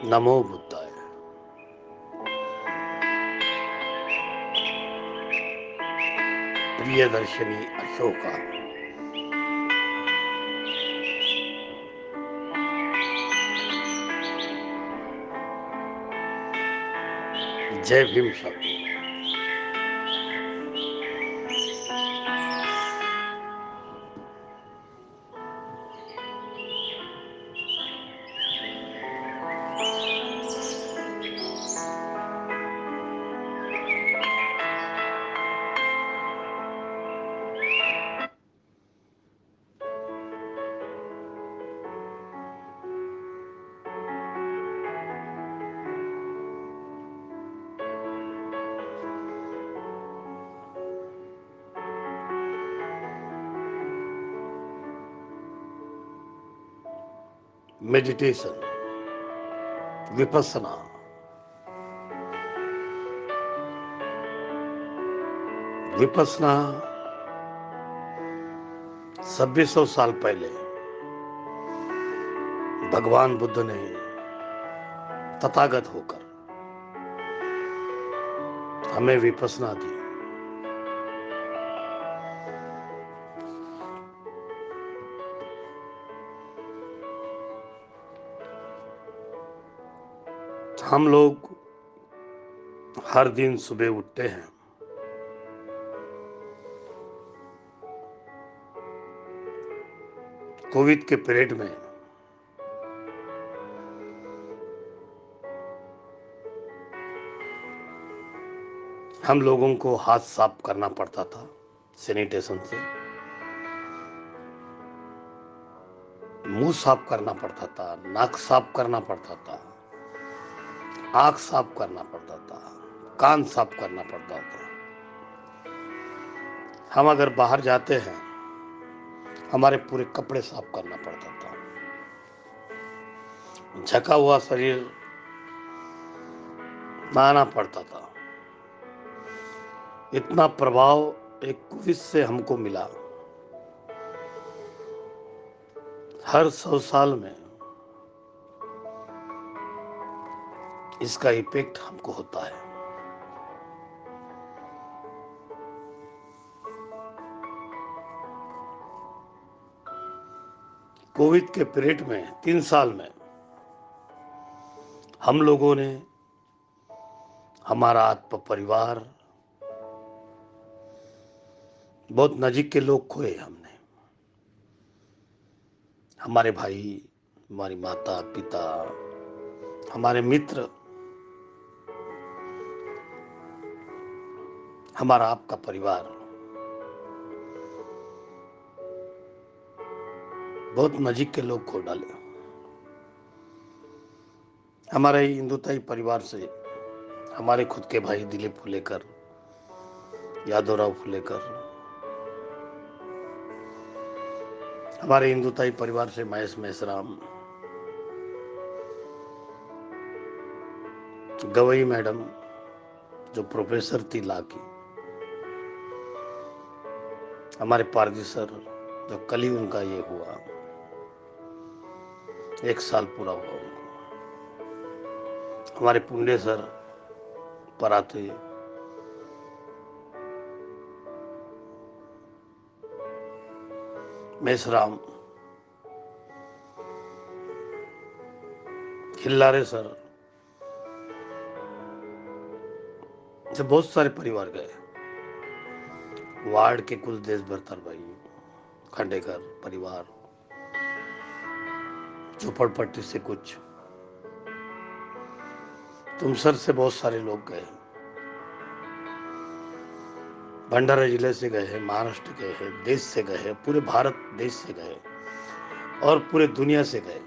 नमो बुद्धाय। प्रियदर्शनी अशोका। जय भीम सभी। मेडिटेशन, विपස්සना। विपස්සना 2600 साल पहले भगवान बुद्ध ने तथागत होकर हमें विपස්සना दी। हम लोग हर दिन सुबह उठते हैं, कोविड के पीरियड में हम लोगों को हाथ साफ करना पड़ता था सैनिटेशन से, मुंह साफ करना पड़ता था, नाक साफ करना पड़ता था, आंख साफ करना पड़ता था, कान साफ करना पड़ता था। हम अगर बाहर जाते हैं, हमारे पूरे कपड़े साफ करना पड़ता था। झका हुआ शरीर नहाना पड़ता था। इतना प्रभाव एक कोविड से हमको मिला। हर 100 साल में इसका इफेक्ट हमको होता है। कोविड के पीरियड में 3 साल में हम लोगों ने हमारा आत्म परिवार, बहुत नजीक के लोग खोए हमने। हमारे भाई, हमारी माता पिता, हमारे मित्र, हमारा आपका परिवार, बहुत नजीक के लोग खो डाले। हमारे हिंदुताई परिवार से हमारे खुद के भाई दिलीप फुलेकर, यादवराव फुलेकर, हमारे हिंदुताई परिवार से महेश मेश्राम, गवई मैडम जो प्रोफेसर थी लॉ की, हमारे पारदी सर जो कल ही उनका ये हुआ, 1 साल पूरा हुआ उनको, हमारे पुंडे सर पराते, मेश्राम, खिल्लारे सर, से बहुत सारे परिवार गए। वार्ड के कुछ देश भरतर भाई, खंडेकर परिवार, झोपड़पट्टी से कुछ, तुमसर से बहुत सारे लोग गए, भंडारा जिले से गए हैं, महाराष्ट्र गए हैं, देश से गए हैं, पूरे भारत देश से गए और पूरे दुनिया से गए।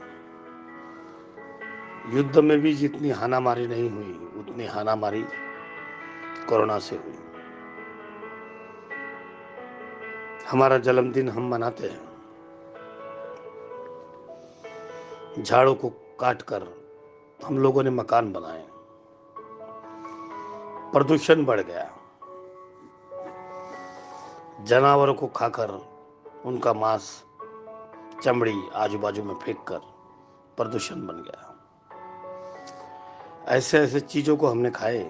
युद्ध में भी जितनी हानामारी नहीं हुई, उतनी हानामारी कोरोना से हुई। हमारा जन्मदिन हम मनाते हैं, झाड़ों को काटकर हम लोगों ने मकान बनाए, प्रदूषण बढ़ गया, जानवरों को खाकर उनका मांस, चमड़ी आजू बाजू में फेंक कर प्रदूषण बन गया। ऐसे ऐसे चीज़ों को हमने खाए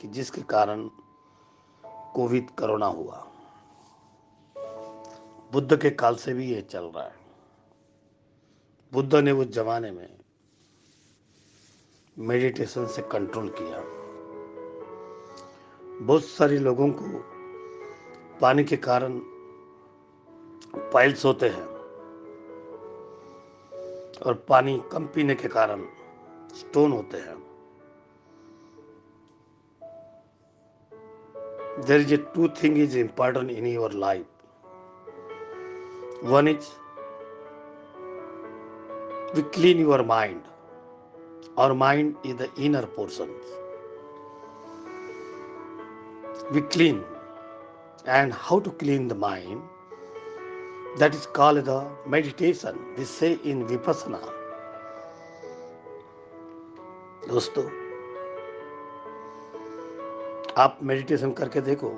कि जिसके कारण कोविड कोरोना हुआ। बुद्ध के काल से भी ये चल रहा है। बुद्ध ने उस जमाने में मेडिटेशन से कंट्रोल किया। बहुत सारे लोगों को पानी के कारण पाइल्स होते हैं और पानी कम पीने के कारण स्टोन होते हैं। There is a two thing is important in your life. One is we clean your mind. Our mind is the inner portion. We clean. And how to clean the mind? That is called the meditation. We say in Vipassana. दोस्तों, आप meditation करके देखो।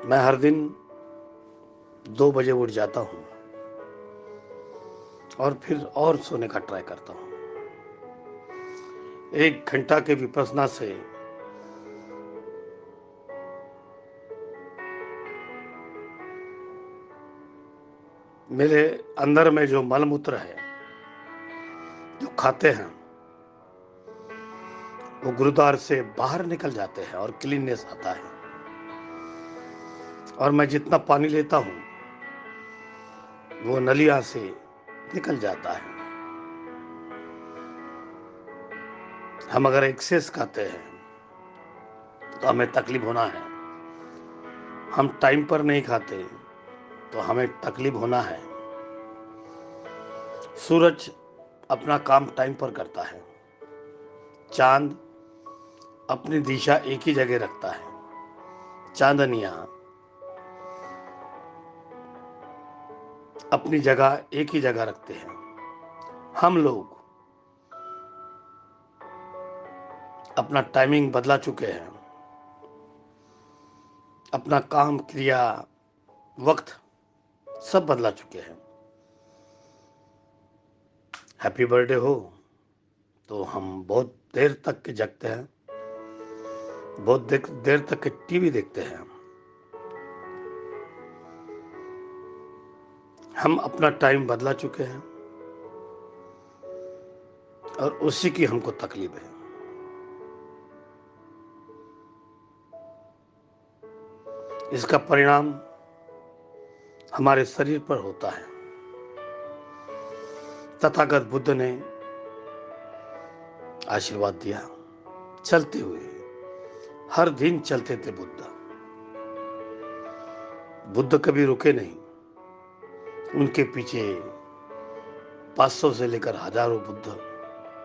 मैं हर दिन 2 बजे उठ जाता हूँ और फिर और सोने का ट्राई करता हूँ। 1 घंटा के विपස්සना से मेरे अंदर में जो मलमूत्र है, जो खाते हैं, वो गुरुद्वार से बाहर निकल जाते हैं और क्लीननेस आता है। और मैं जितना पानी लेता हूँ वो नलिया से निकल जाता है। हम अगर एक्सेस खाते हैं तो हमें तकलीफ होना है। हम टाइम पर नहीं खाते तो हमें तकलीफ होना है। सूरज अपना काम टाइम पर करता है। चांद अपनी दिशा एक ही जगह रखता है। चांदनियां अपनी जगह एक ही जगह रखते हैं। हम लोग अपना टाइमिंग बदला चुके हैं। अपना काम, क्रिया, वक्त सब बदला चुके हैं। हैप्पी बर्थडे हो तो हम बहुत देर तक के जगते हैं, बहुत देर तक के टीवी देखते हैं। हम अपना टाइम बदला चुके हैं और उसी की हमको तकलीफ है। इसका परिणाम हमारे शरीर पर होता है। तथागत बुद्ध ने आशीर्वाद दिया। चलते हुए हर दिन चलते थे बुद्ध। बुद्ध कभी रुके नहीं। उनके पीछे 500 से लेकर हजारों बुद्ध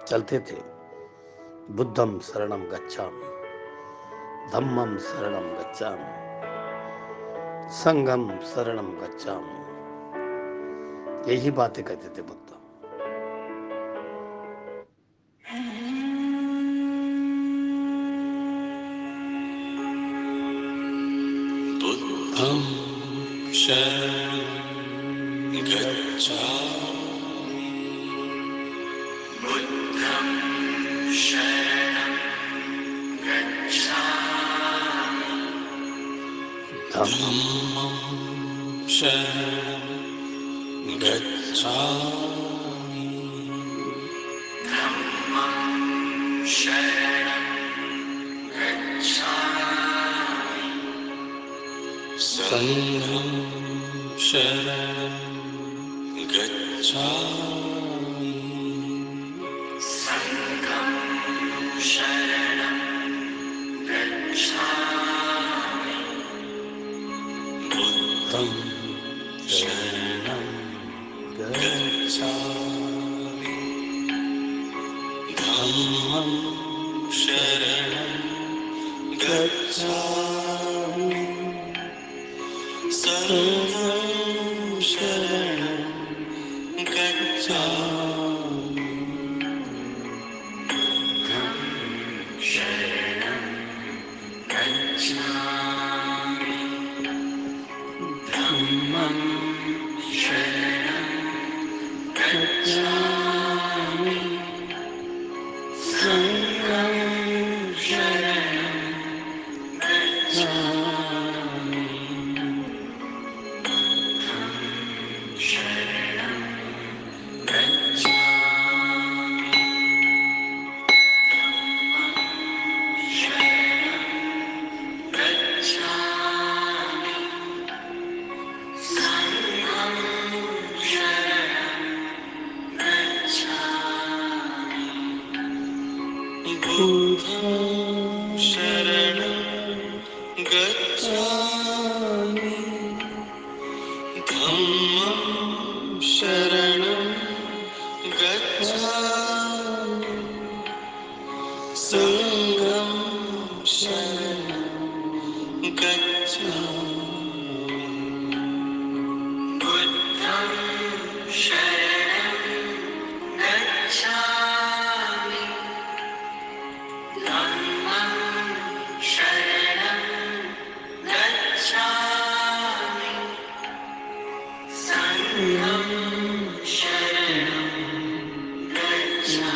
चलते थे। बुद्धम शरणम गच्छामि, धम्मम शरणम गच्छामि, संघम शरणम गच्छामि। यही बातें कहते थे बुद्ध। बुद्धं शरणं गच्छामि, बुद्धं शरणं गच्छामि, धम्मं शरणं गच्छामि, धम्मं शरणं गच्छामि, संघं शरणं गच्छामि, संघं शरणं गच्छामि, बुद्धं शरणं गच्छामि, धम्मं शरणं गच्छामि, संघं शरणं गच्छामि, शरणं गच्छामि, धम्मं शरणं गच्छामि, धम्मं शरणं गच्छामि संघं शरणं गच्छामि बुद्धं शरणं गच्छामि धम्मं शरणं गच्छामि संघं शरणं गच्छामि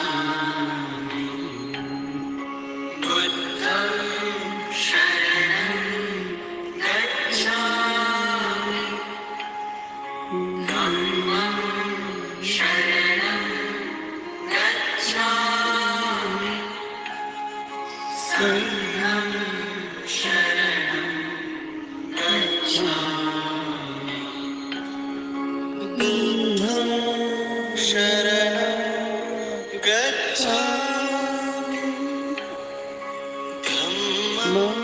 बुद्धं शरणं गच्छामि धम्मं शरणं गच्छामि संघं शरणं गच्छामि बुद्धं शरणं गच्छामि धम्मं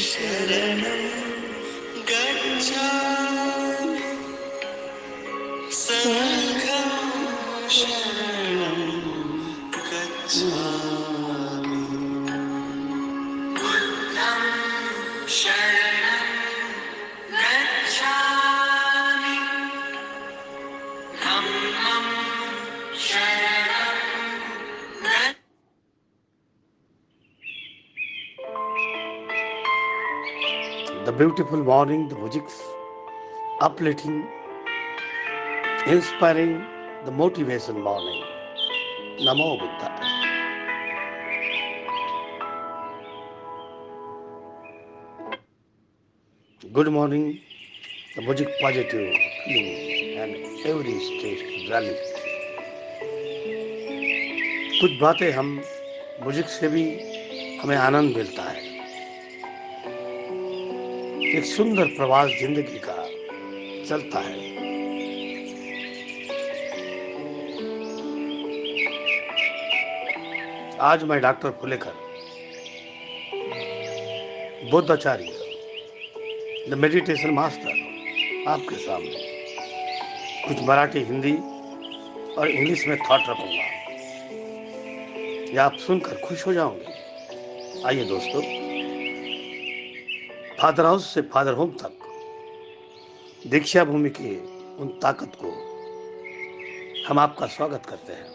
शरणं गच्छामि संघं शरणं गच्छामि बुद्धं शरणं गच्छामि धम्मं शरणं गच्छामि The beautiful morning, the music's uplifting, inspiring, the motivation morning. Namo Buddha. Good morning, the music positive feeling and every state rally. कुछ बातें हम म्यूजिक से भी हमें आनंद मिलता है। एक सुंदर प्रवास जिंदगी का चलता है। आज मैं डॉक्टर फुलेकर, बुद्धाचार्य, द मेडिटेशन मास्टर, आपके सामने कुछ मराठी, हिंदी और इंग्लिश में थॉट रखूंगा। या आप सुनकर खुश हो जाओगे। आइए दोस्तों, फादर हाउस से फादर होम तक दीक्षा भूमि की उन ताकत को हम आपका स्वागत करते हैं।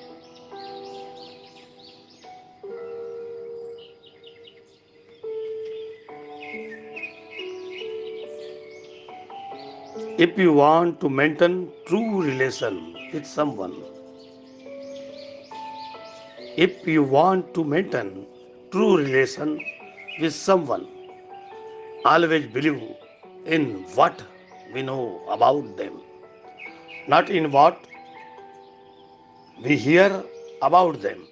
If you want to maintain true relation with someone, if you want to maintain true relation with someone, always believe in what we know about them, not in what we hear about them.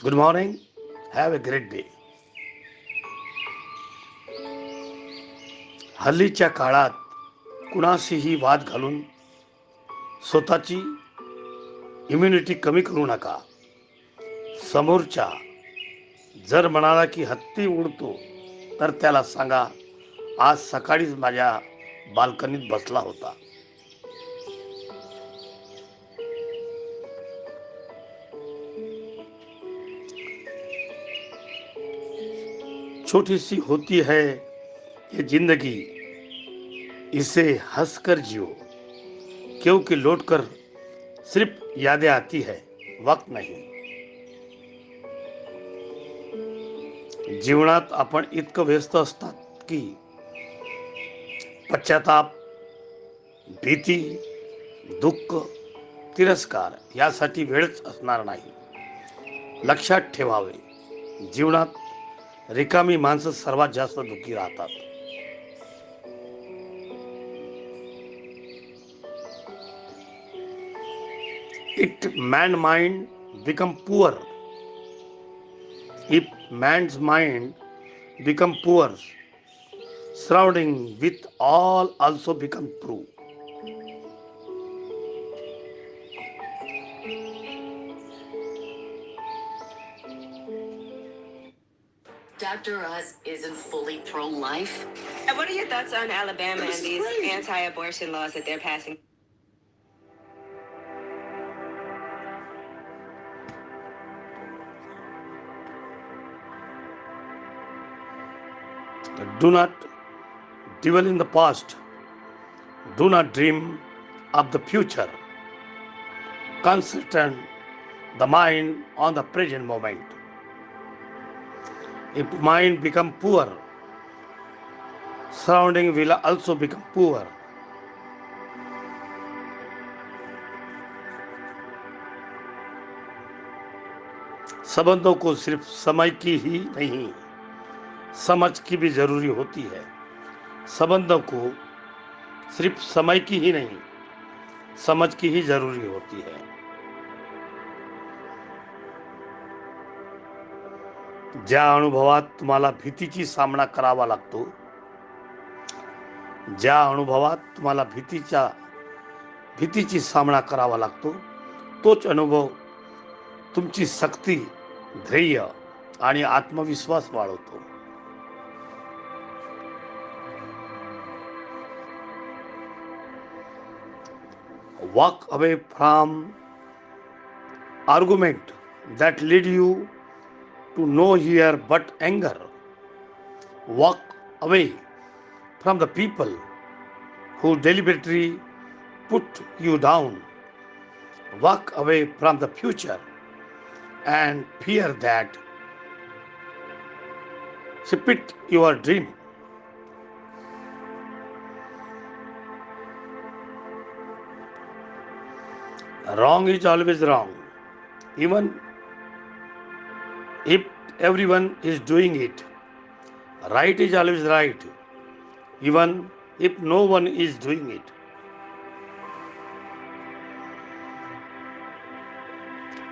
Good morning. Have a great day. हल्लीच्या काळात कुणाशीही वाद घालून स्वतःची immunity कमी करू नका. समोरच्या जर म्हणाला की हत्ती उडतो तर त्याला सांगा, आज सकाळीच माझ्या बाल्कनीत बसला होता. छोटी सी होती है ये जिंदगी, इसे हंसकर जियो, क्योंकि लौटकर सिर्फ यादें आती है, वक्त नहीं. जीवनात आपण इतकं व्यस्त असतात की पश्चाताप, भीती, दुःख, तिरस्कार यासाठी वेळच असणार नाही. लक्षात ठेवावे, जीवनात रिकामी माणसं सर्वात जास्त दुःखी राहतात. If man's mind become poor, if man's mind become poor, surrounding with all also become true. Dr. Oz isn't fully pro-life, And what are your thoughts on Alabama and these anti-abortion laws that they're passing? Do not dwell in the past. Do not dream of the future. Concentrate the mind on the present moment. If mind become poor, surrounding will also become poor. संबंधों को सिर्फ समय की ही नहीं, समझ की भी जरूरी होती है। संबंधों को सिर्फ समय की ही नहीं, समझ की ही जरूरी होती है। ज्या अनुभवात तुम्हाला भीतीची सामना करावा लागतो, ज्या अनुभवात तुम्हाला भीतीची सामना करावा लागतो, तोच अनुभव तुमची शक्ती, धैर्य आणि आत्मविश्वास वाढवतो. Walk away from argument that lead you to no here but anger. Walk away from the people who deliberately put you down. Walk away from the future and fear that spit your dream. Wrong is always wrong, even if everyone is doing it. Right is always right, even if no one is doing it.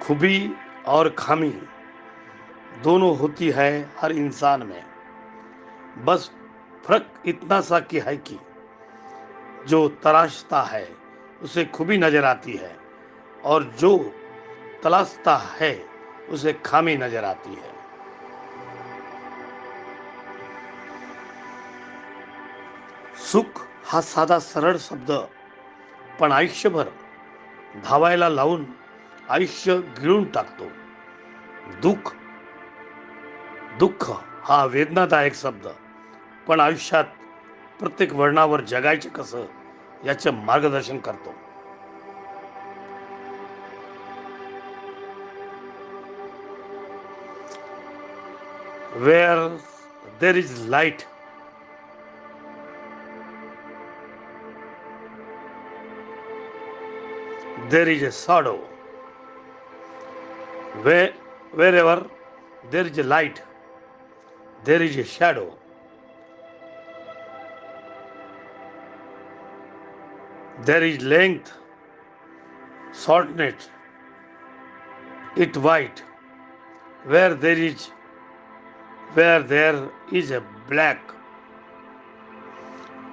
खूबी और खामी दोनों होती है हर इंसान में, बस फर्क इतना सा कि है कि जो तलाशता है उसे खूबी नजर आती है और जो तलाशता है उसे खामी नजर आती है. सुख हा साधा सरळ शब्द पण आयुष्यभर धावायला लावून आयुष्य गिळून टाकतो. दुःख हा वेदनादायक शब्द पण आयुष्यात प्रत्येक वळणावर जगायचे कसं याचे मार्गदर्शन करतो. Where there is light, there is a shadow. Wherever there is a light, there is a shadow. There is length, shortness, it white. Where there is a black.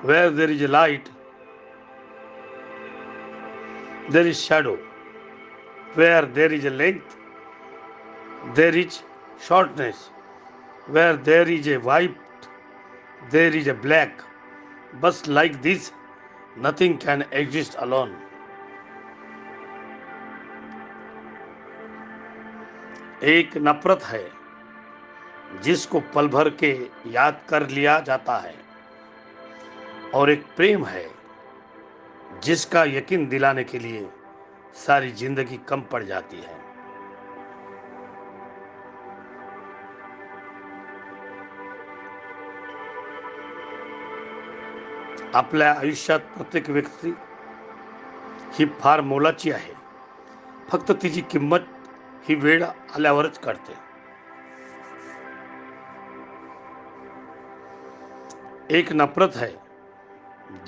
Where there is a light, there is shadow. Where there is a length, there is shortness. Where there is a white, there is a black. But like this, nothing can exist alone. एक नफरत है जिसको पल भर के याद कर लिया जाता है और एक प्रेम है जिसका यकीन दिलाने के लिए सारी जिंदगी कम पड़ जाती है. आपल्या आयुष्यात प्रत्येक व्यक्ती ही फार मोलाची आहे, फक्त तिची किंमत ही वेळ आल्यावरच कळते. एक नफरत है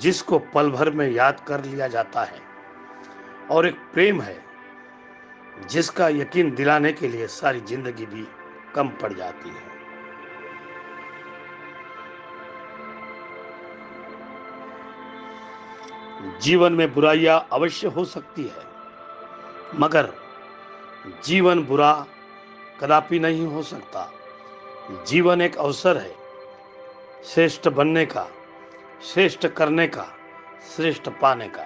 जिसको पल भर में याद कर लिया जाता है और एक प्रेम है जिसका यकीन दिलाने के लिए सारी जिंदगी भी कम पड़ जाती है. जीवन में बुराइयां अवश्य हो सकती है, मगर जीवन बुरा कदापि नहीं हो सकता. जीवन एक अवसर है श्रेष्ठ बनने का, श्रेष्ठ करने का, श्रेष्ठ पाने का.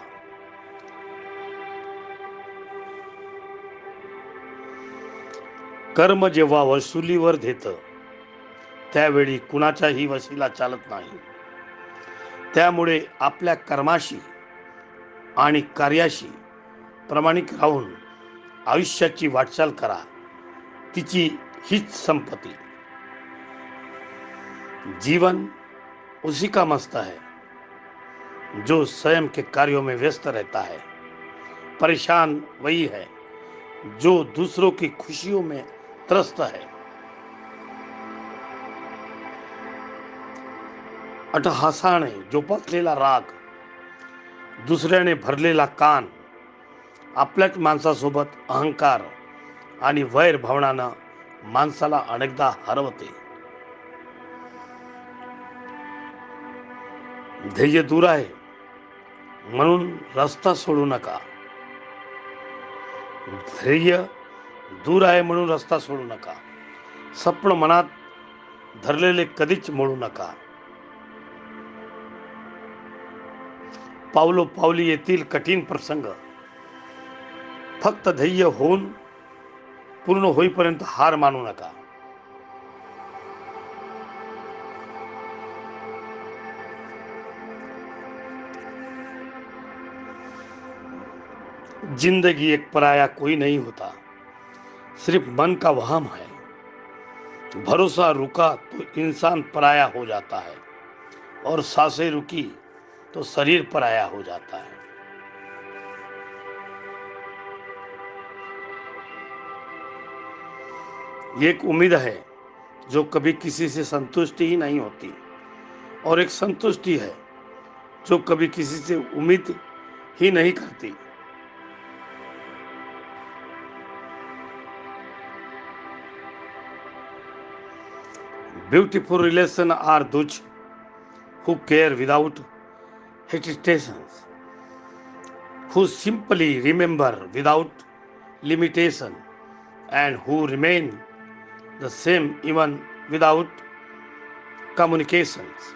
कर्म जेव्हा वसुलीवर देतं त्यावेळी कुणाचाही वशिला चालत नाही. त्यामुळे आपल्या कर्माशी आणि कार्याशी प्रामाणिक राहून आयुष्याची वाटचाल करा. तिची हीच संपत्ती. जीवन उसी का मस्त है जो स्वयं के कार्यों में व्यस्त रहता है. परेशान वही है जो दूसरों की खुशियों में त्रस्त है. अट्टहासाने जोपासलेला राग, दुसऱ्याने भरलेला कान, आपल्याच माणसासोबत अहंकार आणि वैर भावनानं माणसाला अनेकदा हरवते. ध्येय दूर आहे म्हणून रस्ता सोडू नका. ध्येय दूर आहे म्हणून रस्ता सोडू नका. स्वप्न मनात धरलेले कधीच मोडू नका. पावलोपावली येतील कठीण प्रसंग. फक्त ध्येय होऊन पूर्ण होईपर्यंत हार मानू नका. जिंदगी एक पराया कोई नहीं होता, सिर्फ मन का वहम है. भरोसा रुका तो इंसान पराया हो जाता है और सांसें रुकी तो शरीर पराया हो जाता है. एक उम्मीद है जो कभी किसी से संतुष्टि ही नहीं होती, और एक संतुष्टि है जो कभी किसी से उम्मीद ही नहीं करती. Beautiful relations are those who care without hesitations, who simply remember without limitation, and who remain the same even without communications.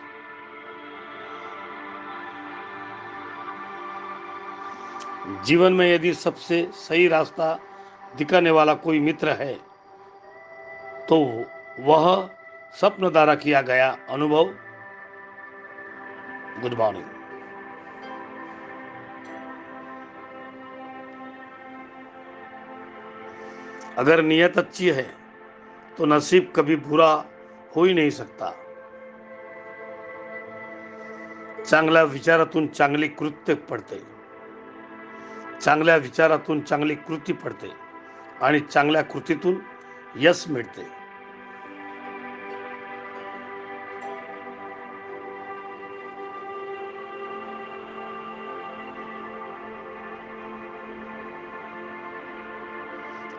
जीवन में यदि सबसे सही रास्ता दिखाने वाला कोई मित्र है तो वह स्वप्न द्वारा किया गया अनुभव. Good morning. अगर नियत अच्छी है तो नसीब कभी बुरा हो ही नहीं सकता. चांगल्या विचारातून चांगली कृत्य पडते, चांगल्या विचारातून चांगली कृती पडते आणि चांगल्या कृतीतून यश मिळते.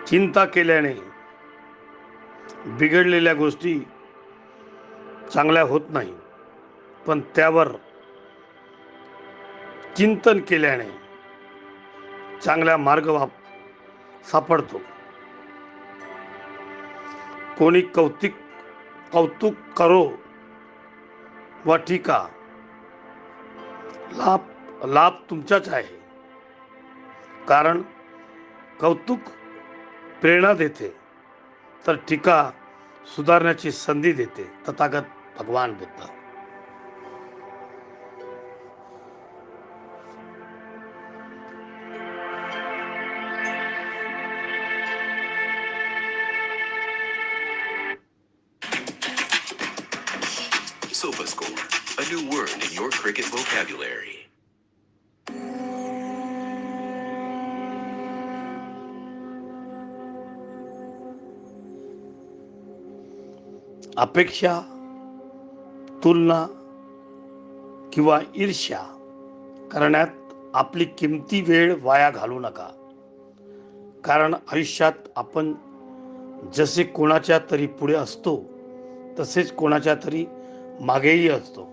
चिंता केल्याने बिघडलेल्या गोष्टी चांगल्या होत नाही, पण त्यावर चिंतन केल्याने चांगला मार्ग सापडतो. कोणी कौतुक करो व टीका, लाभ तुमचाच आहे. कारण कौतुक प्रेरणा देते तर टीका सुधारण्याची संधी देते. तथागत भगवान Buddha. SofaScore, a new word in your cricket vocabulary. अपेक्षा, तुलना किंवा ईर्ष्या करण्यात आपली किमती वेळ वाया घालू नका. कारण आयुष्यात आपण जसे कोणाच्या तरी पुढे असतो तसेच कोणाच्या तरी मागेही असतो.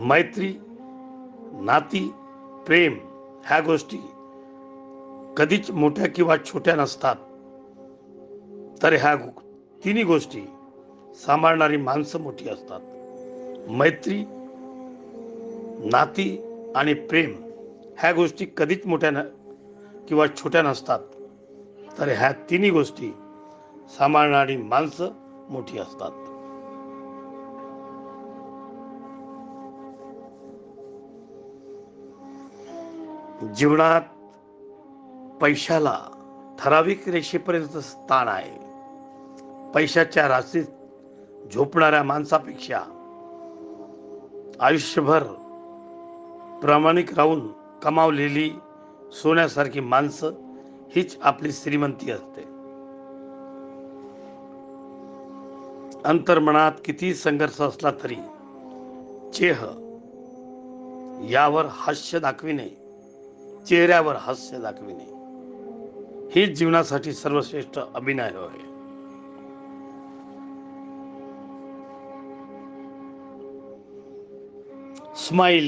मैत्री, नाती, प्रेम ह्या गोष्टी कधीच मोठ्या किंवा छोट्या नसतात. तर ह्या तिन्ही गोष्टी सांभाळणारी माणसं मोठी असतात. मैत्री, नाती आणि प्रेम ह्या गोष्टी कधीच मोठ्या किंवा छोट्या नसतात. तर ह्या तिन्ही गोष्टी सांभाळणारी माणसं मोठी असतात. जीवनात पैशाला ठराविक रेषेपर्यंत स्थान आहे. पैशाच्या राशीत झोपणाऱ्या माणसापेक्षा आयुष्यभर प्रामाणिक राहून कमावलेली सोन्यासारखी माणसं हीच आपली श्रीमंती असते. अंतर्मनात किती संघर्ष असला तरी चेह यावर हास्य दाखविणे, चेहऱ्यावर हास्य दाखविणे हीच जीवनासाठी सर्वश्रेष्ठ अभिनय आहे. Smile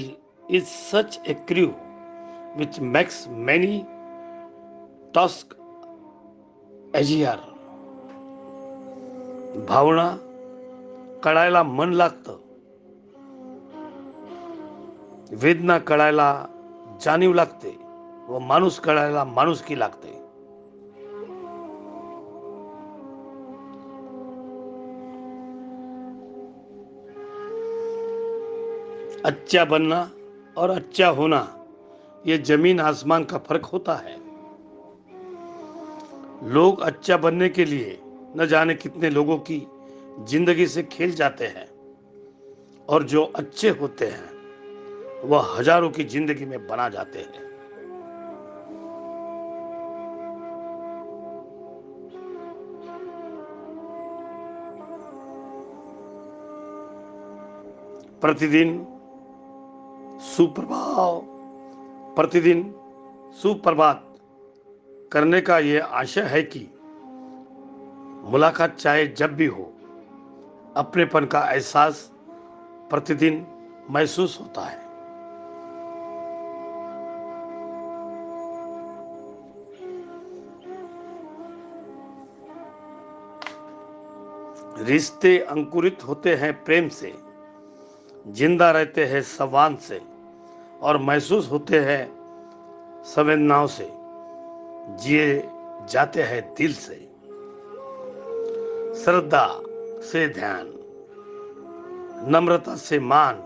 is such a crew which makes many tasks easier. भावना कळायला मन लागतं, वेदना कळायला जाणीव लागते व माणूस कळायला माणुसकी लागते. अच्छा बनना और अच्छा होना ये जमीन आसमान का फर्क होता है. लोग अच्छा बनने के लिए न जाने कितने लोगों की जिंदगी से खेल जाते हैं और जो अच्छे होते हैं वह हजारों की जिंदगी में बना जाते हैं. प्रतिदिन प्रतिदिन सुप्रभात करने का ये आशय है कि मुलाकात चाहे जब भी हो, अपनेपन का एहसास प्रतिदिन महसूस होता है. रिश्ते अंकुरित होते हैं प्रेम से, जिंदा रहते हैं संवाद से और महसूस होते हैं संवेदनाओं से, जिए जाते हैं दिल से. श्रद्धा से ध्यान, नम्रता से मान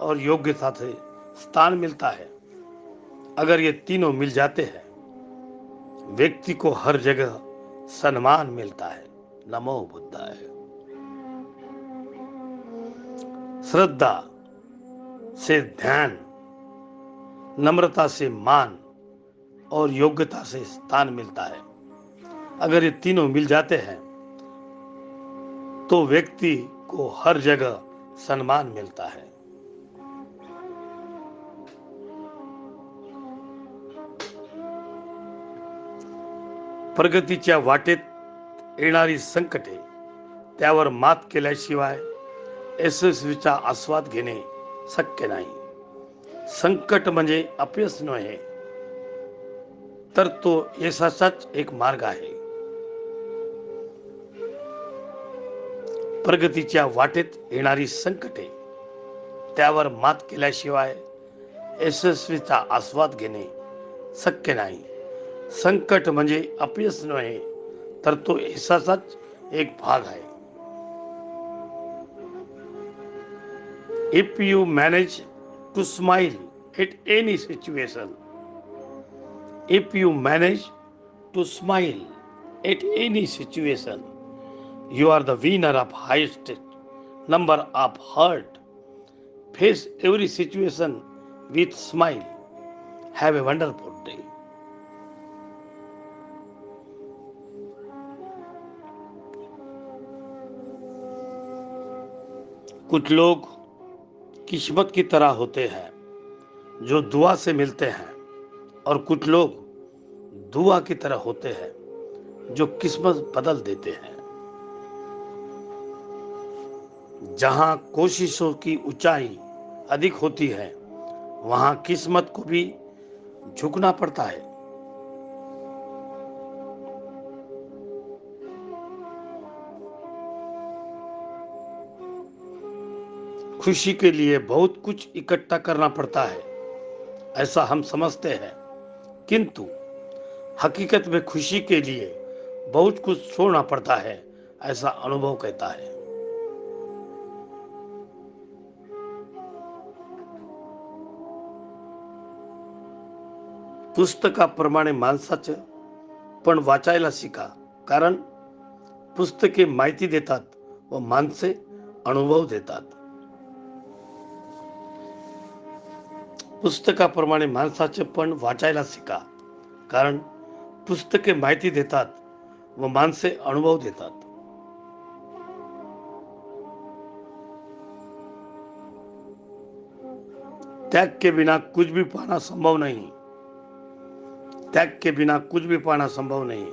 और योग्यता से स्थान मिलता है. अगर ये तीनों मिल जाते हैं, व्यक्ति को हर जगह सम्मान मिलता है. नमो बुद्धाय. श्रद्धा से ध्यान, नम्रता से मान और योग्यता से स्थान मिलता है. अगर ये तीनों मिल जाते हैं तो व्यक्ति को हर जगह सम्मान मिलता है. प्रगतीच्या वाटेत येणारी संकटे त्यावर मात केल्याशिवाय यशस्वीचा आस्वाद घेणे शक्य नाही. संकट म्हणजे अपयश नव्हे, तर तो यशाचाच एक मार्ग आहे. प्रगतीच्या वाटेत येणारी संकटे त्यावर मात केल्याशिवाय यशस्वीचा आस्वाद घेणे शक्य नाही. संकट म्हणजे अपयश नव्हे, तर तो यशाचाच एक भाग आहे. If you manage to smile at any situation, if you manage to smile at any situation, you are the winner of highest number of heart. Face every situation with smile. Have a wonderful day. कुछ लोग किस्मत की तरह होते हैं जो दुआ से मिलते हैं, और कुछ लोग दुआ की तरह होते हैं जो किस्मत बदल देते हैं. जहां कोशिशों की ऊंचाई अधिक होती है, वहां किस्मत को भी झुकना पड़ता है. खुशी के लिए बहुत कुछ इकट्ठा करना पड़ता है, ऐसा हम समझते हैं, किंतु हकीकत में खुशी के लिए बहुत कुछ छोड़ना पड़ता है, ऐसा अनुभव कहता है। पुस्तकाप्रमाणे माणसाचं पण वाचायला शिका, कारण पुस्तके माहिती देतात व माणसे अनुभव देतात. पुस्तकाप्रमाणे माणसाचे पण वाचायला शिका, कारण पुस्तके माहिती देतात व माणसे अनुभव देतात. त्याग के बिना कुछ भी पाना संभव नहीं. त्याग के बिना कुछ भी पाना संभव नहीं,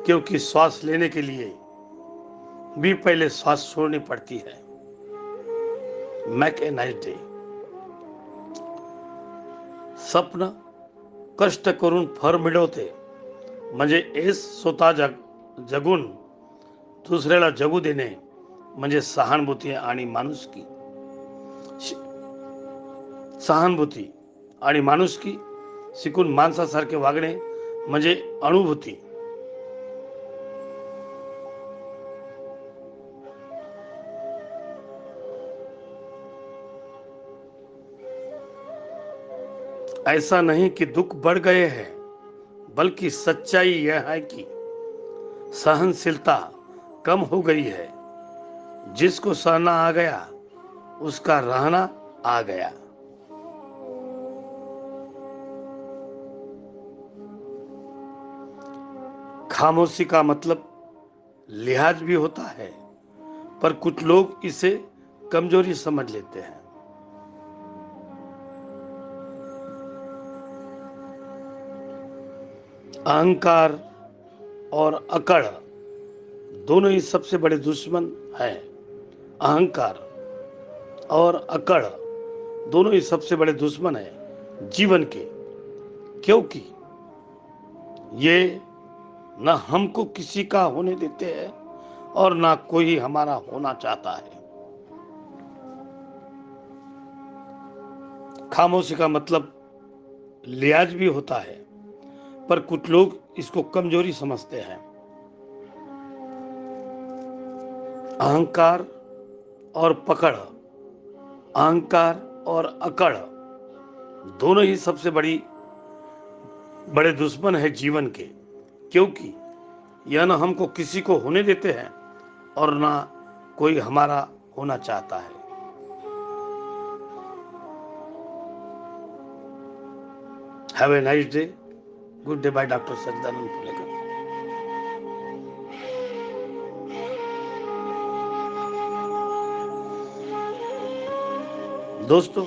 क्योंकि श्वास लेने के लिए भी पहले श्वास छोड़नी पड़ती है. Make a nice day. स्वप्न कष्ट करून फळ मिळवते, म्हणजे एस स्वतः जगून दुसऱ्याला जगू देणे म्हणजे सहानुभूती आणि माणुसकी. सहानुभूती आणि माणुसकी शिकून माणसासारखे वागणे म्हणजे अनुभूती. ऐसा नहीं कि दुख बढ़ गए हैं, बल्कि सच्चाई यह है कि सहनशीलता कम हो गई है. जिसको सहना आ गया, उसका रहना आ गया. खामोशी का मतलब लिहाज भी होता है, पर कुछ लोग इसे कमजोरी समझ लेते हैं. अहंकार और अकड़ दोनों ही सबसे बड़े दुश्मन हैं. अहंकार और अकड़ दोनों ही सबसे बड़े दुश्मन हैं जीवन के, क्योंकि ये न हमको किसी का होने देते हैं और ना कोई हमारा होना चाहता है. खामोशी का मतलब लिहाज भी होता है, पर कुछ लोग इसको कमजोरी समझते हैं. अहंकार और पकड़, अहंकार और अकड़ दोनों ही सबसे बड़े दुश्मन है जीवन के, क्योंकि यह न हमको किसी को होने देते हैं और ना कोई हमारा होना चाहता है. Have a nice day. Good day by doctor Sachchidanand Phulekar. दोस्तों,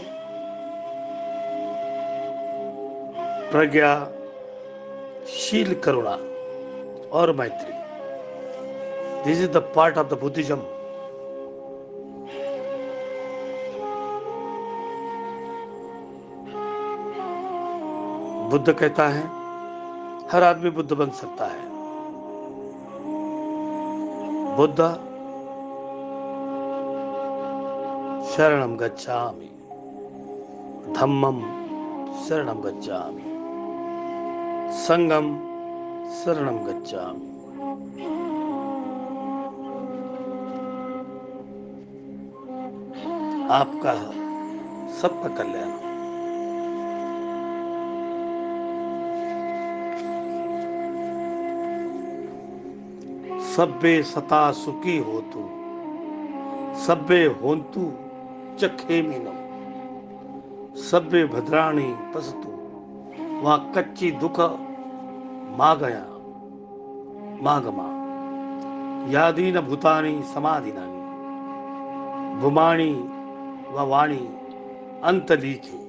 प्रज्ञा, शील, करुणा और मैत्री, this is the part of the Buddhism. Buddha कहता है हर आदमी बुद्ध बन सकता है. बुद्ध शरणम गच्छामि, धम्मम शरणम गच्छामि, संगम शरणम गच्छामि. आपका सबका कल्याण. सब्बे सता सुखी होतु, सब्बे होन्तु चखेमिनो, सब्बे भद्राणि पसतु, वह कच्ची दुख मागया मागमा. यादीन भूतानि समाधिनानि, भूमाणि व वाणी अंतलीखे,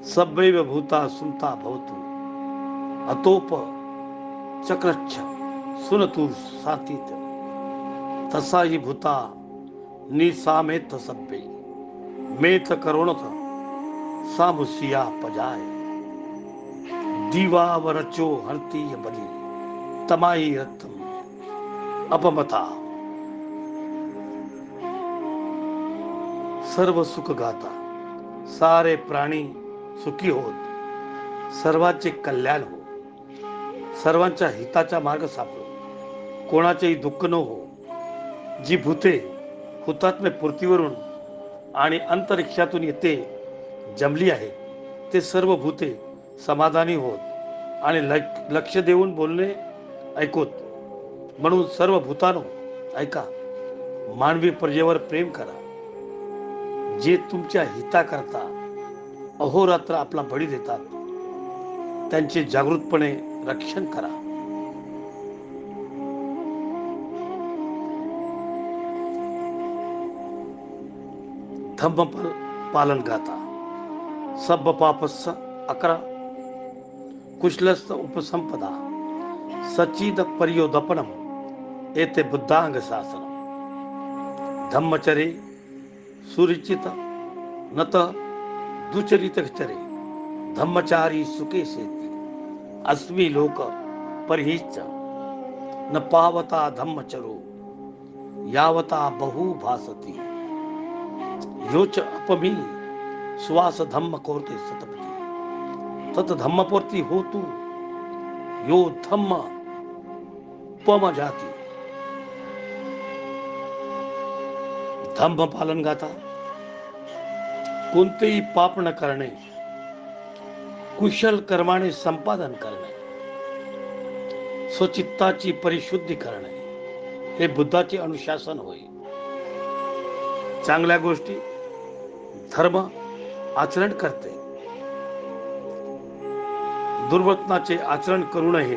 सब्बैव भूता सुनता भवतु, अतोप चक्रच्छ सुनतु सातीत, तसा ही भूता निसामेत सब्बे, मेत करुणत सामुसिया पजाए. दीवा वरचो हरती बलि, तमाई रत्तम अपमता. सर्व सुख गाता, सारे प्राणी सुखी होत, सर्वांचे कल्याण हो, सर्वांच्या हिताचा मार्ग सापडो, कोणाचेही दुःख न हो. जी भूते हुतात्मे पृथ्वीवरून आणि अंतरिक्षातून येथे जमली आहेत, ते सर्व भूते समाधानी होत आणि लक्ष देऊन बोलणे ऐकोत. म्हणून सर्व भूतानो ऐका, मानवी प्रजेवर प्रेम करा. जे तुमच्या हिताकरता अहोरात्र आपला बळी देतात, त्यांचे जागृतपणे रक्षण करा. धम्म पालन गाथा. सब पापस्स अकरा कुशलस्थ उपसंपदा सचिद पर्योदपनम एते बुद्धांग शासनम. धम्मचरे सुरिचित नत दुचरित चरे धम्मचारी सुखे सेती अस्मि लोक परिहिच न पावता धम्मचरो यावता बहु भासती योच अपमी श्वास धम्म कोरते सतपती तत धम्मपूर्ती होतु यो धम्म पम जाती. धम्म पालन गाथा. कोणतेही पाप न करणे, कुशल कर्माने संपादन करणे, स्वचित्ताची परिशुद्धी करणे हे बुद्धाचे अनुशासन होय. चांगल्या गोष्टी धर्म आचरण करते, दुर्वर्तनाचे आचरण करू नये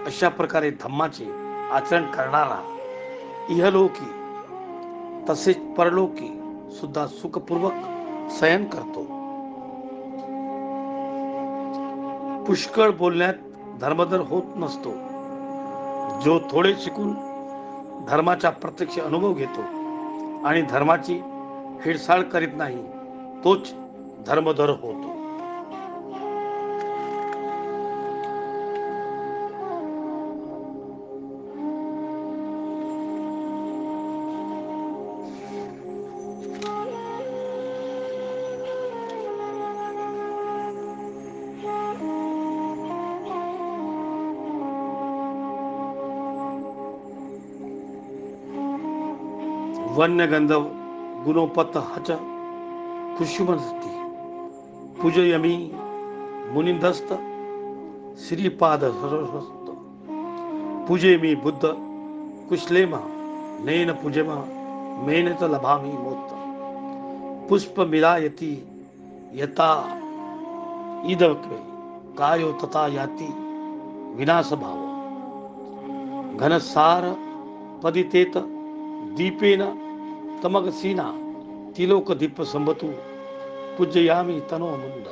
अशा प्रकारे धम्माचे आचरण करणारा इहलोकी तसेच परलोकी सुद्धा सुखपूर्वक शयन करतो. पुष्कळ बोलण्यात धर्मधर होत नसतो. जो थोडे शिकून धर्माचा प्रत्यक्ष अनुभव घेतो आणि धर्माची हेळसाळ करीत नाही, तोच धर्मधर होतो. वन्यगंधव गुणोपत हच कुसुमस्ती पूजयमी मुनिंदस्त श्रीपाद सरस्वत पूजे मी बुद्ध कुशलेमा नैन पूजेमा मेनत लभामी मोत पुष्प मिलायती यता इदक्वे कायो तथा याती विनाश भाव घनसार पदितेत दीपेन तमगसीना तिलोक दीप संबतु पूजयामी तनो मुंद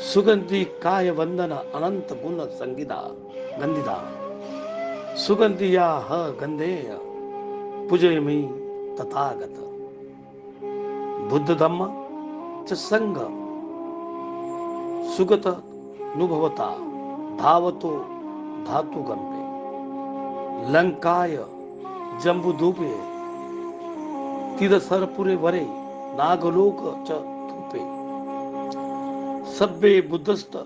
सुगंधी काय वंदन अनंत गुण संगीता गंधिदा सुगंधिया ह गंधेय पूजयमी तथागत. बुद्ध धम्म च संग सुगत नुभवता धावतो धातु गंभे लंकाय जंबुधूपे तिरसरपुरे वरे नागलोक च धूपे सब्बे बुद्धस्त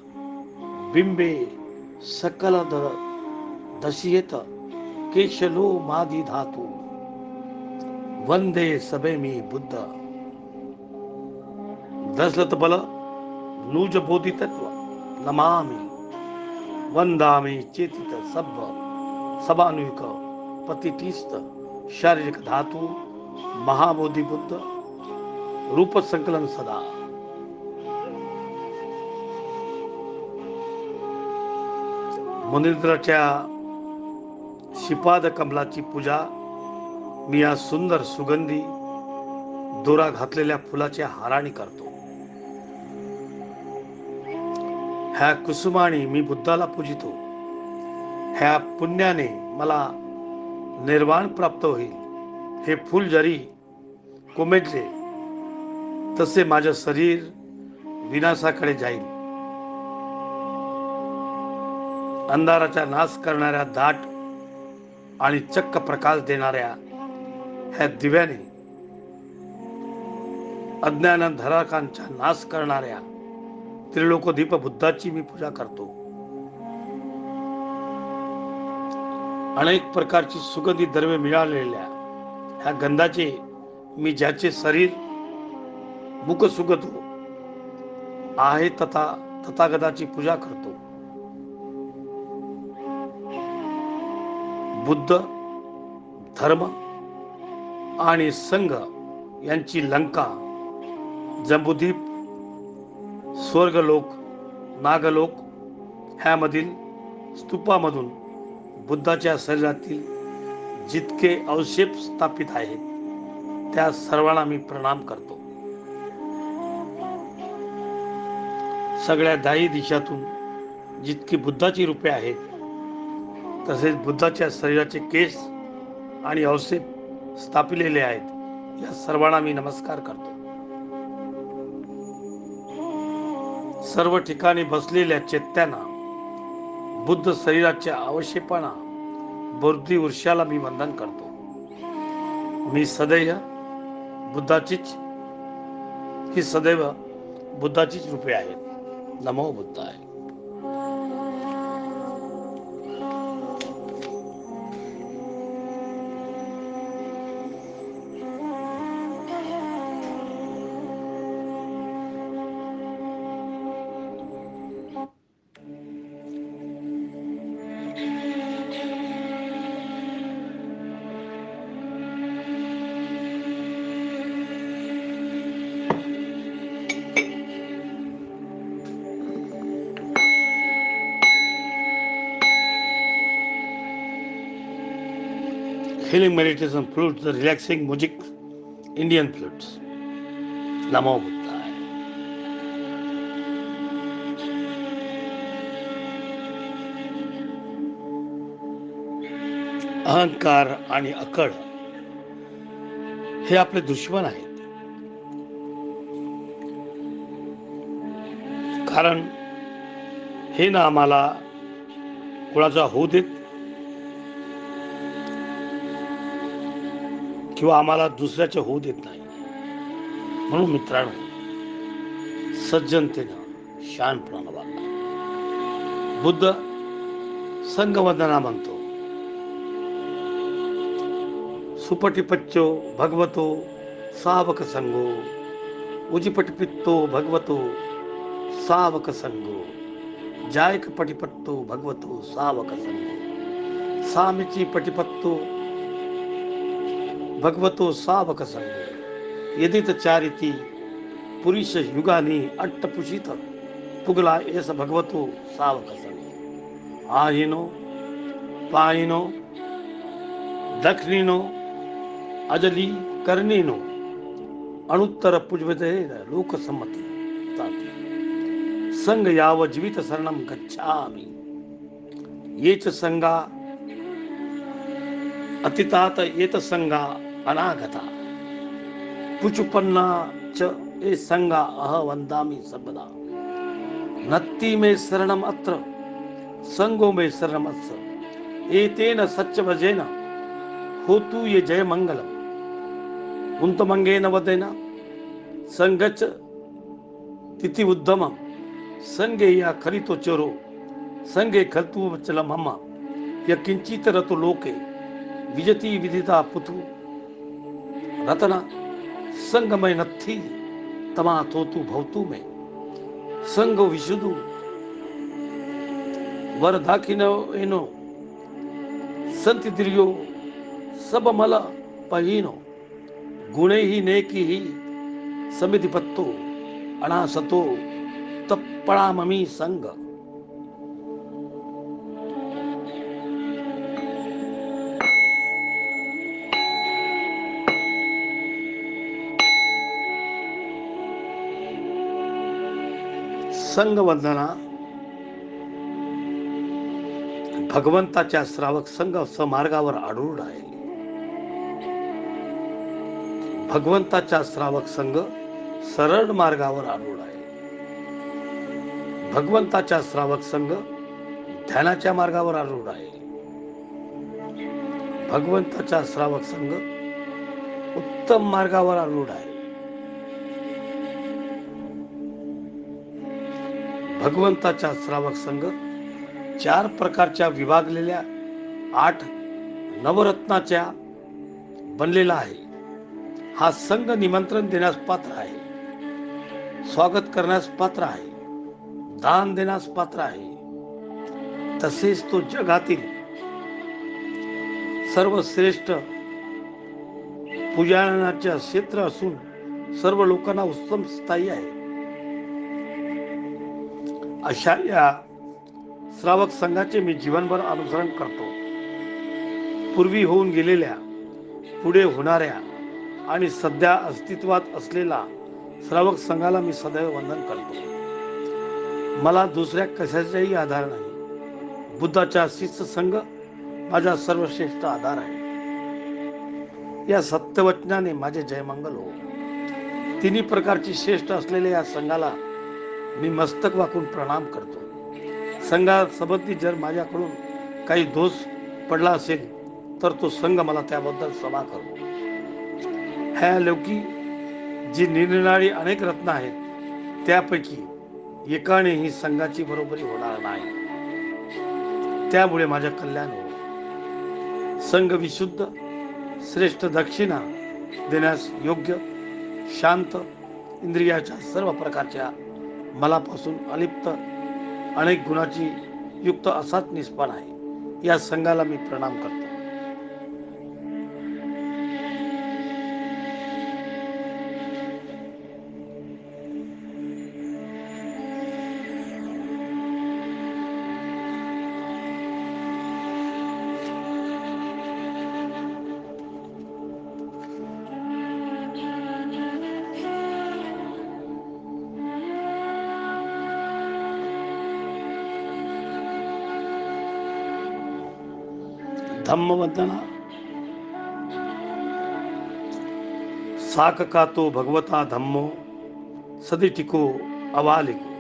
बिंबे सकल दशियेत केशलो मादी धातु वंदे सबे मी बुद्ध. दशरथ बल नूज बोधितत्व नमामि वंदामि चेतित सब्ब सबान्विक पतितीस्त शारीरिक धातु महाबोधी बुद्ध रूप संकलन सदा. मुनिंद्राच्या शिपाद कमलाची पूजा मी या सुंदर सुगंधी दोरा घातलेल्या फुलाच्या हाराने करतो. ह्या कुसुमाने मी बुद्धाला पूजितो. ह्या पुण्याने मला निर्वाण प्राप्त होईल. हे फूल जरी कोमेजले तसे माझे शरीर विनाशाकडे जाईल. अंधाराचा नाश करणाऱ्या दाट आणि चक्क प्रकाश देणाऱ्या ह्या दिव्याने अज्ञान अंधकाराचा नाश करणाऱ्या त्रिलोकदीप बुद्धाची मी पूजा करतो. अनेक प्रकारची सुगंधी द्रव्ये मिळालेल्या ह्या गंधाचे मी ज्याचे शरीर मुख सुगतो आहे तथागताची पूजा करतो. बुद्ध, धर्म आणि संघ यांची लंका, जंबूद्वीप, स्वर्गलोक, नागलोक ह्यामधील स्तूपामधून बुद्धाच्या शरीरातील जितके अवशेष स्थापित आहेत त्या सर्वांना मी प्रणाम करतो. सगळ्या दाही दिशातून जितकी बुद्धाची रूपे आहेत तसेच बुद्धाच्या शरीराचे केस आणि अवशेष स्थापिलेले आहेत या सर्वांना मी नमस्कार करतो. सर्व ठिकाणी बसलेल्या चैत्यांना, बुद्ध शरीराच्या अवशेपांना, बोधी वृक्षाला मी वंदन करतो. मी सदैव बुद्धाचीच ही सदैव बुद्धाचीच रूपे आहेत. नमो बुद्धाय. Healing meditation flutes, the relaxing music, Indian flutes. Namo Buddhaya. अहंकार आणि अकड हे आपले दुश्मन आहेत. कारण हे ना आम्हाला कुणाचा होऊ देत किंवा आम्हाला दुसऱ्याचे होऊ देत नाही. म्हणून मित्रांनो, सज्जनतेनं शानपणानं वागा. बुद्ध संघवंदना म्हणतो. सुपटिपच्चो भगवतो सावक संगो, उजिपटिपित्तो भगवतो सावक संगो, जायक पटिपत्तो भगवतो सावक संगो, सामिची पटिपत्तो भगवतो सावक संगो, यदित चारिती पुरुष युगानी अट्टपुषित पुगला एस भगवतो सावक संगो. आहिनो पाहिनो दक्षिणो अजली कर्णिनो अणुत्तर पुजवते लोकसम्मती संग याव जीवित शरणम गच्छामि. येच संगा अतितात येत संगा अनागता, पुचुपन्ना च ए संगा अह वंदामि सर्वदा. नत्ति मे शरणम अत्र संगो मे शरणम अस्य, एतेन सच्चवजेन होतु ये जय मंगलम. उन्तमंगेन वदेन संगच तिथि उद्धमम, संगे या खरितो चोरो संगे खलतु वचल मम. यकिंचित रतो लोके विजति विदिता पुतु रतना संगमय नत्थी तमा तोतु भवतु में. संग विशुदु वर दाखिनो एनो संति दिर्यो सब मल पहिनो, गुणे ही नेकी ही समिति पत्तो अनासतो तप्पणाममी संग. संघवंदना भगवंताच्या श्रावक संघ मार्गावर आढळून आहे. भगवंताच्या श्रावक संघ सरळ मार्गावर आढळून आहे. भगवंताच्या श्रावक संघ ध्यानाच्या मार्गावर आढळून आहे. भगवंताचा श्रावक संघ उत्तम मार्गावर आरूढ आहे. भगवंताचा श्रावक संघ 4 प्रकारच्या विभागलेल्या 8 नवरत्नाच्या बनलेला आहे. हा संघ निमंत्रण देण्यास पात्र आहे, स्वागत करण्यास पात्र आहे, दान देण्यास पात्र आहे. तसेच तो जगातील सर्वश्रेष्ठ पूजनाचे क्षेत्र असून सर्व लोकांना उत्तम स्थायी आहे. अशा या श्रावक संघाचे मी जीवनभर अनुसरण करतो. पूर्वी होऊन गेलेल्या, पुढे होणाऱ्या आणि सध्या अस्तित्वात असलेला श्रावक संघाला मी सदैव वंदन करतो. मला दुसऱ्या कशाचाही आधार नाही. बुद्धाचा शिष्य संघ माझा सर्वश्रेष्ठ आधार आहे. या सत्यवचनाने माझे जयमंगल हो. तिन्ही प्रकारची श्रेष्ठ असलेल्या या संघाला मी मस्तक वाकून प्रणाम करतो. संघासंबंधी जर माझ्याकडून काही दोष पडला असेल तर तो संघ मला त्याबद्दल क्षमा करो. ह्या लौकी जी निरनिराळी अनेक रत्न आहेत त्यापैकी एकानेही संघाची बरोबरी होणार नाही. त्यामुळे माझे कल्याण हो. संघ विशुद्ध, श्रेष्ठ दक्षिणा देण्यास योग्य, शांत, इंद्रियाच्या सर्व प्रकारच्या मलापासून अलिप्त, अनेक गुणाची युक्त असाच निष्पाण आहे. या संघाला मी प्रणाम करतो. धम्मवंदना. साककातो भगवता धम्मो सदिटिको अवालिको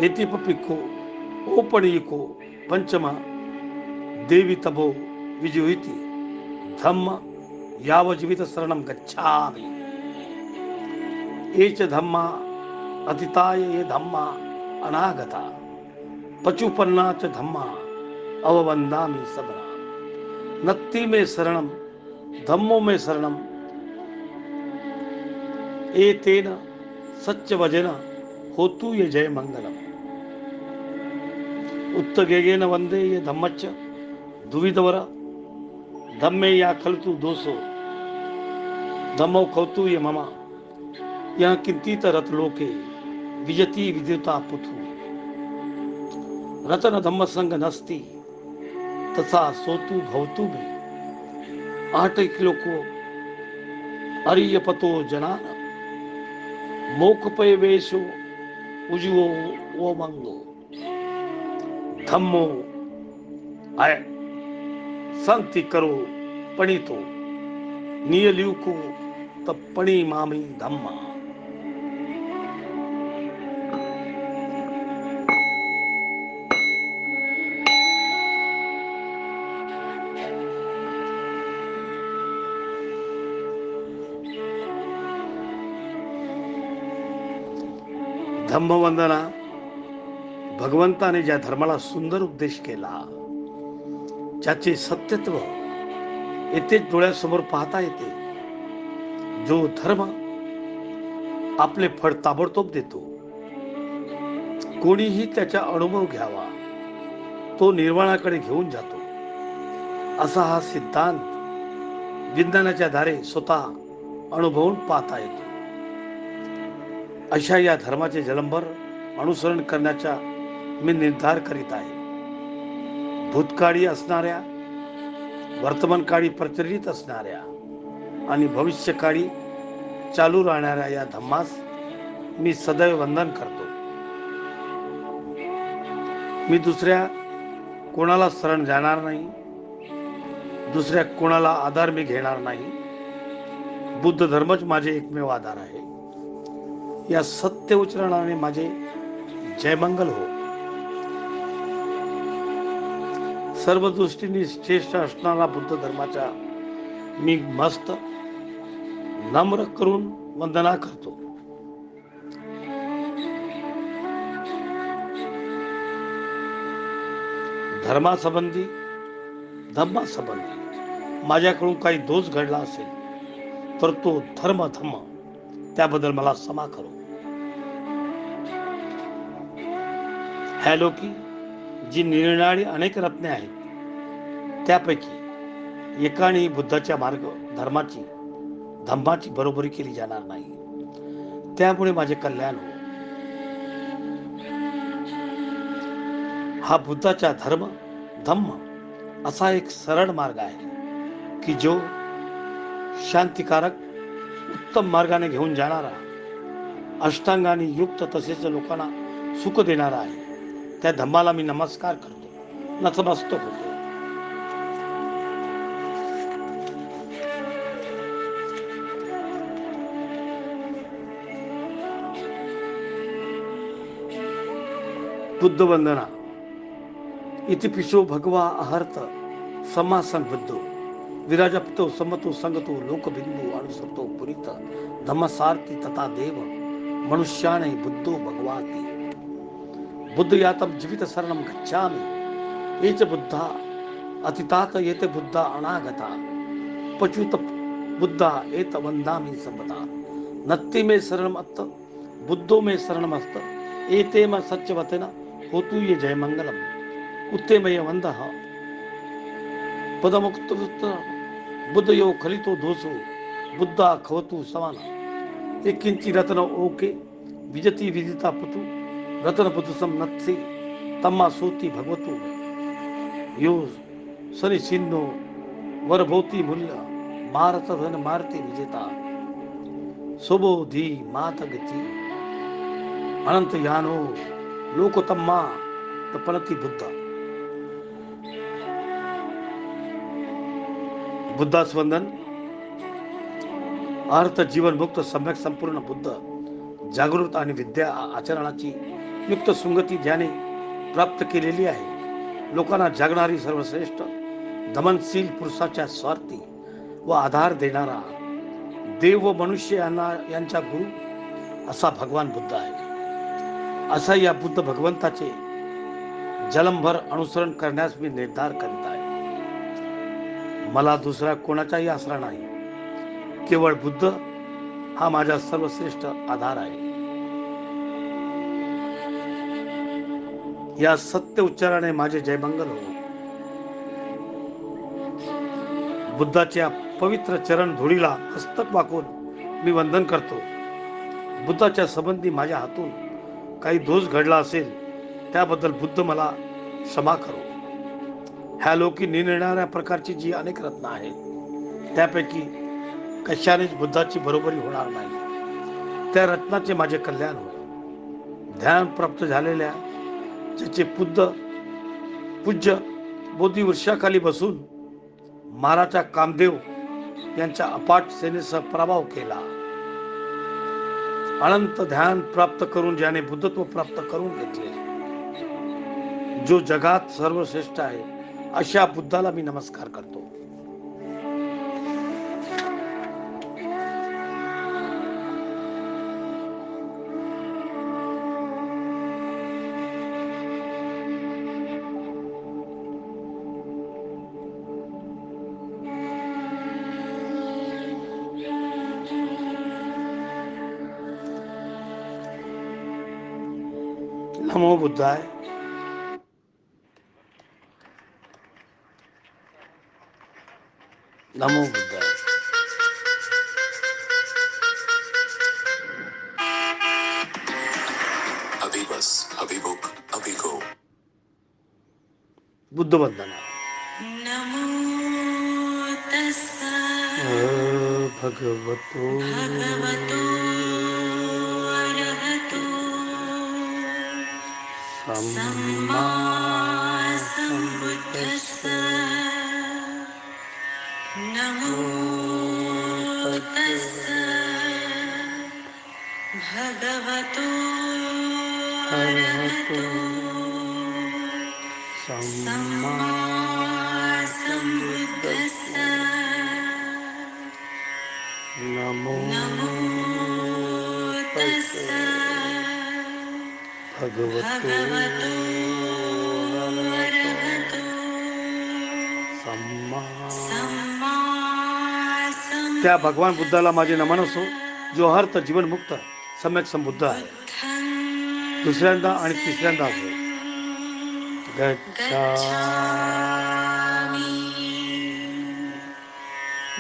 एतिपपिको ओपणिको पंचमा देवी तभो विजुहिति धम्म यावजीवित शरणं गच्छामि. एच धम्मा अतिताय ये धम्मा अनागता पचुपन्ना च धम्मा अववंदामि सदना. नत्ति में शरणम धम्मो में शरणम एतेन सच्चवचन होतु ये जय मंगलम. उत्तगेगेन वंदे ये धम्मच्च दुविधवर धम्मे या खलतु दोषो धम्मो कौतु ये मम. यह किंचित रत लोके विजति विद्युता पुथु. रतन धम्म संग नस्ति तथा सोतु भवतु में. 8 किलो को अरिय पतो जनान मोकपय वेशो उजुओ ओ मंगो. धम्मो आय संति करो पणितो नियलियु को तब पणी मामी धम्मा. धम्मवंदना. भगवंताने ज्या धर्माला सुंदर उपदेश केला, ज्याचे सत्यत्व येथे डोळ्यासमोर पाहता येते, जो धर्म आपले फळ ताबडतोब देतो, कोणीही त्याचा अनुभव घ्यावा, तो निर्वाणाकडे घेऊन जातो, असा हा सिद्धांत विज्ञानाच्या द्वारे स्वतः अनुभवून पाहता येतो. अशा या धर्माचे जलंभर अनुसरण करण्याचा मी निर्धार करीत आहे. भूतकाळी असणाऱ्या, वर्तमानकाळी प्रचलित असणाऱ्या आणि भविष्यकाळी चालू राहणाऱ्या या धम्मास मी सदैव वंदन करतो. मी दुसऱ्या कोणाला शरण जाणार नाही, दुसऱ्या कोणाला आधार मी घेणार नाही. बुद्ध धर्मच माझे एकमेव आधार आहे. या सत्य उच्चारणाने माझे जयमंगल हो. सर्व दृष्टीने श्रेष्ठ असणारा बुद्ध धर्माचा मी मस्त नम्र करून वंदना करतो. धर्मासंबंधी धम्मासंबंधी माझ्याकडून काही दोष घडला असेल तर तो धर्म त्याबद्दल मला क्षमा करो. ह्या लोकी जी निरनिराळी अनेक रत्ने आहेत त्यापैकी एकाने बुद्धाच्या मार्ग धम्माची बरोबरी केली जाणार नाही. त्यामुळे माझे कल्याण हो. हा बुद्धाचा धम्म असा एक सरळ मार्ग आहे की जो शांतिकारक उत्तम मार्गाने घेऊन जाणारा, अष्टांगाने युक्त तसेच लोकांना सुख देणारा आहे. त्या धम्माला मी नमस्कार करतो, नतमस्तक होतो. बुद्ध वंदना. इति पिशो भगवा अहर्त समासन बुद्धो विराजपतो समतो संगतो लोकबिंदू अनुसतो पुरित धम्मसारथी तथा देव मनुष्याने बुद्धो भगवाती. बुद्ध यातम जीवित शरणम गच्छामि एच बुद्धा अतितात येते बुद्धा अनागता पच्युत बुद्धा एत वंदामि सर्वदा. नत्ति में शरणम अत्त बुद्धो में शरणम अस्त एते म सत्यवतेन होतु ये जय मंगलम. उत्ते मय वंदः पदमुक्त बुद्ध यो खलितो दोषो बुद्धा खवतु समान. एक किंची रत्न ओके विजती विदिता पुतु रत्न बुद्ध सम नत्से तम्मा सोती भगवतु. यो सनि सिन्नो वरभोती मूल्य मारत धन मारती विजेता सुबोधी मात गती अनंत यानो लोकोत्तमा तपनती बुद्धा. बुद्धास वंदन. अर्थ जीवन मुक्त सम्यक संपूर्ण बुद्ध जागृत आणि विद्या आचरणाची युक्त सुंगती ज्याने प्राप्त केलेली आहे. लोकांना जागणारी सर्वश्रेष्ठ दमनशील पुरुषाच्या स्वार्थी व आधार देणारा देव व मनुष्य यांचा गुरु असा भगवान बुद्ध आहे. असा या बुद्ध भगवंताचे जलमभर अनुसरण करण्यास मी निर्धार करीत आहे. मला दुसरा कोणाचाही आसरा नाही. केवळ बुद्ध हा माझा सर्वश्रेष्ठ आधार आहे. या सत्य उच्चाराने माझे जयमंगल हो. बुद्धाच्या पवित्र चरण धुळीला हस्तक वाकून मी वंदन करतो. बुद्धाच्या संबंधी माझ्या हातून काही दोष घडला असेल त्याबद्दल बुद्ध मला क्षमा करो. ह्या लोकी निरनिराळ्या प्रकारची जी अनेक रत्न आहेत त्यापैकी कशानेच बुद्धाची बरोबरी होणार नाही. त्या रत्नाचे माझे कल्याण हो. ध्यान प्राप्त झालेल्या ज्याचे पूज्य बोधी वृक्षाखाली बसून महाराजा कामदेव यांच्या अपाट सेनेसह पराभव केला. अनंत ध्यान प्राप्त करून ज्याने बुद्धत्व प्राप्त करून घेतले, जो जगात सर्वश्रेष्ठ आहे अशा बुद्धाला मी नमस्कार करतो. नमो बुद्धाय. नमो बुद्धाय. अभी बस, अभी बुक, अभी गो. बुद्ध वंदना. नमो तस्सा भगवतो भगवतो अरहतो सम्मा सम्बुद्धस्सा. नमो तस्सा भगवतो अरहतो सम्मा सम्बुद्धस्सा. नमो तस्सा भगवतो भगवतो अरहतो सम्मा सम्मा त्या भगवान बुद्धाला माझे नमन असो, जो हर्त जीवनमुक्त सम्यक संबुद्ध आहे. बुद्धं दुसऱ्यांदा आणि तिसऱ्यांदा असो. गच्छामि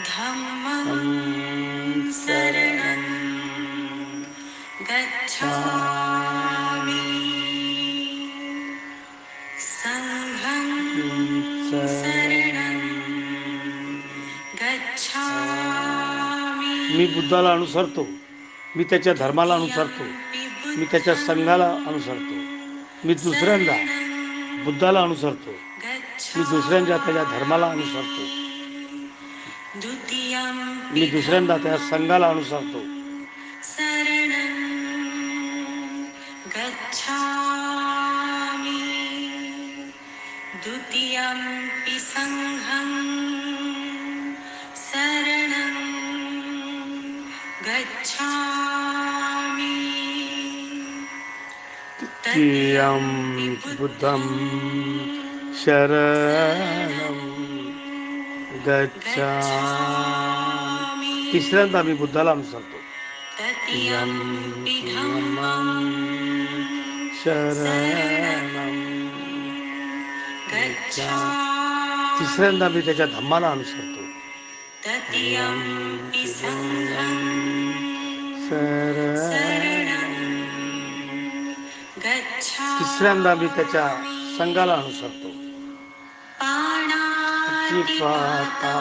धम्मं शरणं गच्छामि संघं शरणं गच्छामि. मी बुद्धाला अनुसरतो, मी त्याच्या धर्माला अनुसरतो, मी त्याच्या संघाला अनुसरतो. मी दुसऱ्यांदा बुद्धाला अनुसरतो, मी दुसऱ्यांदा त्याच्या धर्माला अनुसरतो, मी दुसऱ्यांदा त्या संघाला अनुसरतो. शरणं गच्छामि द्वितीयंपि संघं शरणं गच्छामि तृतीयं बुद्धं शरणं गच्छामि. तिसऱ्यांदा मी बुद्धाला अनुसरतो. तृतीयंपि धम्मं शरणं गच्छामि तिसऱ्यांदा मी त्याच्या धम्माला अनुसरतो. तृतीयंपि संघं शरणं गच्छामि तिसऱ्यांदा मी त्याच्या संघाला अनुसरतो. पाणातिपाता